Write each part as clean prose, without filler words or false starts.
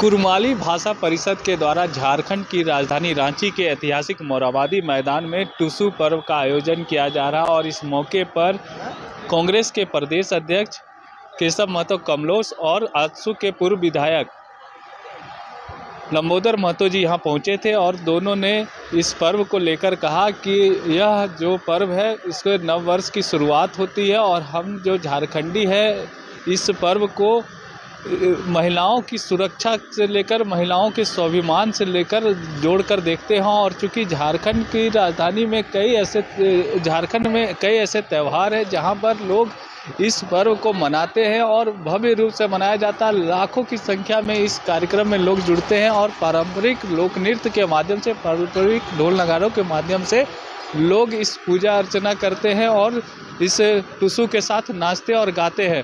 कुरमाली भाषा परिषद के द्वारा झारखंड की राजधानी रांची के ऐतिहासिक मोरहाबादी मैदान में टुसु पर्व का आयोजन किया जा रहा है और इस मौके पर कांग्रेस के प्रदेश अध्यक्ष केशव महतो कमलोच और आजसू के पूर्व विधायक लंबोदर महतो जी यहां पहुंचे थे और दोनों ने इस पर्व को लेकर कहा कि यह जो पर्व है इसके नव वर्ष की शुरुआत होती है और हम जो झारखंडी है इस पर्व को महिलाओं की सुरक्षा से लेकर महिलाओं के स्वाभिमान से लेकर जोड़कर देखते हैं। और चूंकि झारखंड की राजधानी में झारखंड में कई ऐसे त्यौहार हैं जहां पर लोग इस पर्व को मनाते हैं और भव्य रूप से मनाया जाता है। लाखों की संख्या में इस कार्यक्रम में लोग जुड़ते हैं और पारंपरिक लोक नृत्य के माध्यम से, पारंपरिक ढोल नगाड़ों के माध्यम से लोग इस पूजा अर्चना करते हैं और इस टुसु के साथ नाचते और गाते हैं।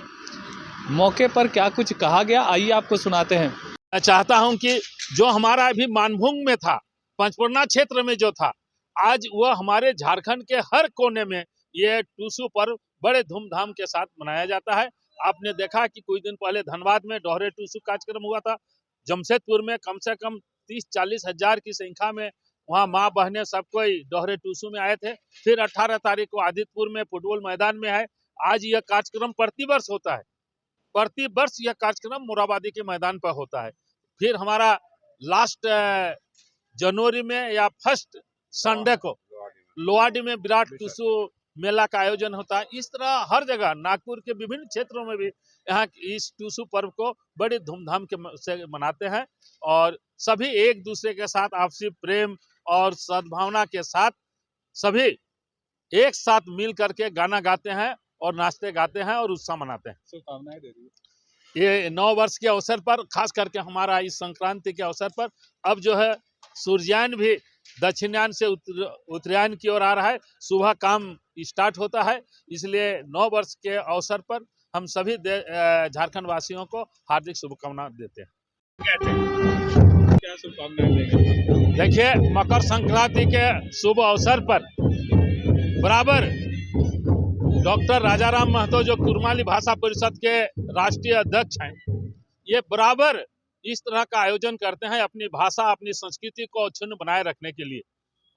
मौके पर क्या कुछ कहा गया, आइए आपको सुनाते हैं। मैं चाहता हूं कि जो हमारा अभी मानभूम में था, पंचपुरना क्षेत्र में जो था, आज वह हमारे झारखंड के हर कोने में ये टुसु पर्व बड़े धूमधाम के साथ मनाया जाता है। आपने देखा कि कुछ दिन पहले धनबाद में डोहरे टुसु कार्यक्रम हुआ था। जमशेदपुर में कम से कम 30-40 हजार की संख्या में वहाँ माँ बहनें सब कोई डोहरे टुसु में आए थे। फिर 18 तारीख को आदित्यपुर में फुटबॉल मैदान में है। आज यह कार्यक्रम प्रतिवर्ष होता है। प्रतिवर्ष यह कार्यक्रम मोरहाबादी के मैदान पर होता है। फिर हमारा लास्ट जनवरी में या फर्स्ट संडे को लोहाडी में विराट टुसु मेला का आयोजन होता है। इस तरह हर जगह नागपुर के विभिन्न क्षेत्रों में भी यहाँ इस टुसु पर्व को बड़े धूमधाम से मनाते हैं और सभी एक दूसरे के साथ आपसी प्रेम और सद्भावना के साथ सभी एक साथ मिल करके गाना गाते हैं और नाचते गाते हैं और उत्साह मनाते हैं। शुभकामनाएं दे दी। ये नव वर्ष के अवसर पर, खास करके हमारा इस संक्रांति के अवसर पर अब जो है सूर्यायन भी दक्षिणायन से उत्तरायण की ओर आ रहा है। सुबह काम स्टार्ट होता है, इसलिए नव वर्ष के अवसर पर हम सभी झारखंड वासियों को हार्दिक शुभकामनाएं देते हैं। क्या शुभकामनाएं देंगे? देखिए, मकर संक्रांति के शुभ अवसर पर बराबर डॉक्टर राजाराम महतो जो कुरमाली भाषा परिषद के राष्ट्रीय अध्यक्ष हैं, ये बराबर इस तरह का आयोजन करते हैं अपनी भाषा, अपनी संस्कृति को अक्षुण्ण बनाए रखने के लिए।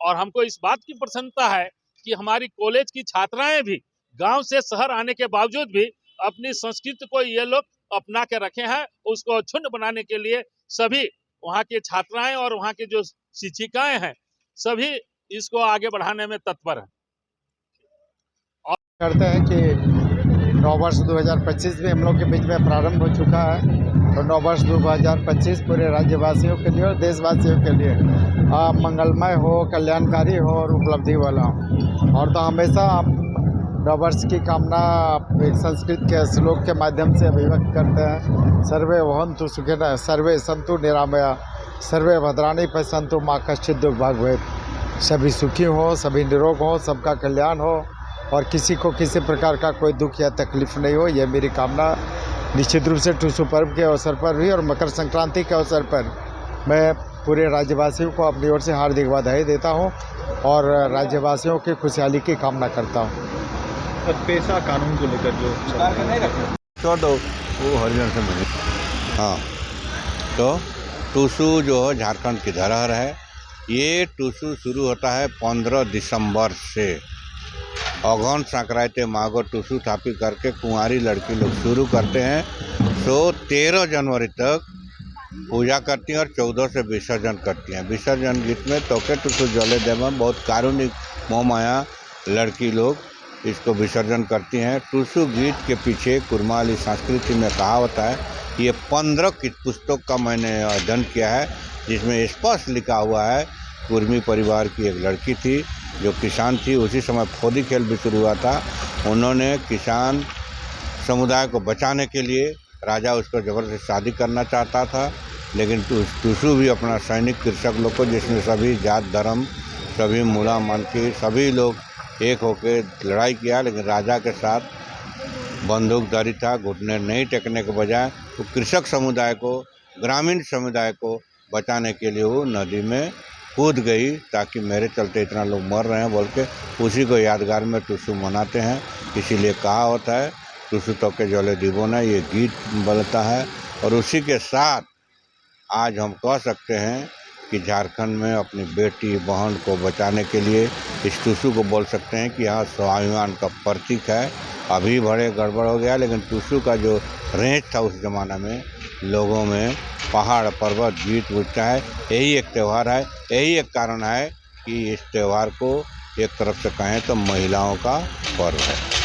और हमको इस बात की प्रसन्नता है कि हमारी कॉलेज की छात्राएं भी गांव से शहर आने के बावजूद भी अपनी संस्कृति को ये लोग अपना के रखे हैं। उसको अक्षुण्ण बनाने के लिए सभी वहाँ की छात्राएं और वहाँ की जो शिक्षिकाएं हैं सभी इसको आगे बढ़ाने में तत्पर हैं। करते हैं कि नववर्ष 2025 भी हम लोग के बीच में प्रारंभ हो चुका है और नववर्ष 2025 पूरे राज्यवासियों के लिए और देशवासियों के लिए मंगलमय हो, कल्याणकारी हो और उपलब्धि वाला हो। और तो हमेशा नववर्ष की कामना एक संस्कृत के श्लोक के माध्यम से अभिव्यक्त करते हैं। सर्वे भवन्तु सुखिनः, सर्वे सन्तु निरामया, सर्वे भद्राणि पश्यन्तु मा कश्चित् दुर्भाग् भवेत्। सभी सुखी हो, सभी निरोग हो, सबका कल्याण हो और किसी को किसी प्रकार का कोई दुख या तकलीफ नहीं हो, यह मेरी कामना। निश्चित रूप से टुसु पर्व के अवसर पर भी और मकर संक्रांति के अवसर पर मैं पूरे राज्यवासियों को अपनी ओर से हार्दिक बधाई देता हूं और राज्यवासियों की खुशहाली की कामना करता हूं। पेशा कानून को लेकर जो तो वो हरिजन से मिले। हाँ, तो टुसु जो झारखंड की धरोहर है। ये टुसु शुरू होता है 15 दिसंबर से। अगहन संक्रांति माघो टुसु थापी करके कुंवारी लड़की लोग शुरू करते हैं। तो 13 जनवरी तक पूजा करती हैं और 14 से विसर्जन करती हैं। विसर्जन गीत में तोके टुसु जले देव में बहुत कारुणिक मोहमाया लड़की लोग इसको विसर्जन करती हैं। टुसु गीत के पीछे कुरमाली संस्कृति में कहावत है। ये 15 की पुस्तक का मैंने अध्ययन किया है जिसमें स्पष्ट लिखा हुआ है। कुर्मी परिवार की एक लड़की थी जो किसान थी। उसी समय फोदी खेल भी शुरू हुआ था। उन्होंने किसान समुदाय को बचाने के लिए राजा उसको ज़बरदस्ती शादी करना चाहता था, लेकिन टुसु भी अपना सैनिक कृषक लोग को, जिसमें सभी जात धर्म, सभी मूला मनकी सभी लोग एक होकर लड़ाई किया, लेकिन राजा के साथ बंदूकधारी था। घुटने नहीं टेकने के बजाय वो कृषक समुदाय को, ग्रामीण समुदाय को बचाने के लिए वो नदी में कूद गई ताकि मेरे चलते इतना लोग मर रहे हैं बोल के उसी को यादगार में टुसु मनाते हैं। इसीलिए कहा होता है टुसु तोके जले दीबोना, ये गीत बोलता है। और उसी के साथ आज हम कह सकते हैं कि झारखंड में अपनी बेटी बहन को बचाने के लिए इस टूसू को बोल सकते हैं कि यहाँ स्वाभिमान का प्रतीक है। अभी बड़े गड़बड़ हो गया, लेकिन टूसू का जो रेंज था उस ज़माना में, लोगों में पहाड़ पर्वत जीत उठता है। यही एक त्यौहार है, यही एक कारण है कि इस त्यौहार को एक तरफ से कहें तो महिलाओं का पर्व है।